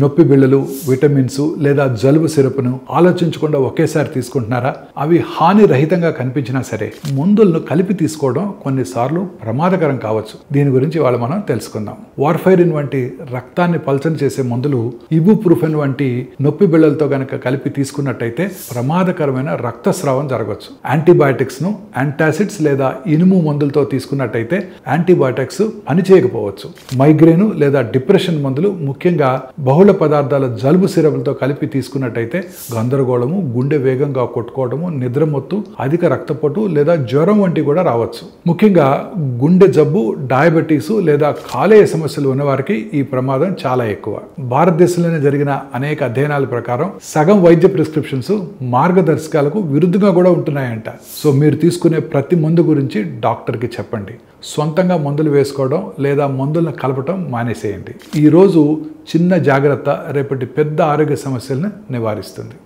నొప్పి బిళ్ళలు, విటమిన్స్ లేదా జలుబు సిరప్ను ఆలోచించకుండా ఒకేసారి తీసుకుంటున్నారా? అవి హాని రహితంగా కనిపించినా సరే మందులను కలిపి తీసుకోవడం కొన్నిసార్లు ప్రమాదకరం కావచ్చు. దీని గురించి ఇవాళ మనం తెలుసుకుందాం. వార్ఫైరిన్ వంటి రక్తాన్ని పల్చన చేసే మందులు ఇబుప్రూఫెన్ వంటి నొప్పి బిళ్ళలతో గనక కలిపి తీసుకున్నట్టయితే ప్రమాదకరమైన రక్తస్రావం జరగవచ్చు. యాంటీబయాటిక్స్ ను యాంటాసిడ్స్ లేదా ఇనుము మందులతో తీసుకున్నట్టయితే యాంటీబయాటిక్స్ పనిచేయకపోవచ్చు. మైగ్రేను లేదా డిప్రెషన్ మందులు, ముఖ్యంగా బహుళ పదార్థాల జలుబు సిరపులతో కలిపి తీసుకున్నట్టయితే గందరగోళము, గుండె వేగంగా కొట్టుకోవడము, నిద్రమత్తు, అధిక రక్తపోటు లేదా జ్వరం వంటివి కూడా రావచ్చు. ముఖ్యంగా గుండె జబ్బు, డయాబెటీస్ లేదా కాలేయ సమస్యలు ఉన్నవారికి ఈ ప్రమాదం చాలా ఎక్కువ. భారతదేశంలోనే జరిగిన అనేక అధ్యయనాల ప్రకారం సగం వైద్య ప్రిస్క్రిప్షన్స్ మార్గదర్శకాలకు విరుద్ధంగా కూడా ఉంటున్నాయంట. సో మీరు తీసుకునే ప్రతి మందు గురించి డాక్టర్కి చెప్పండి. సొంతంగా మందులు వేసుకోవడం లేదా మందులను కలపటం మానేసేయండి. ఈరోజు చిన్న జాగ్రత్త రేపటి పెద్ద ఆరోగ్య సమస్యలను నివారిస్తుంది.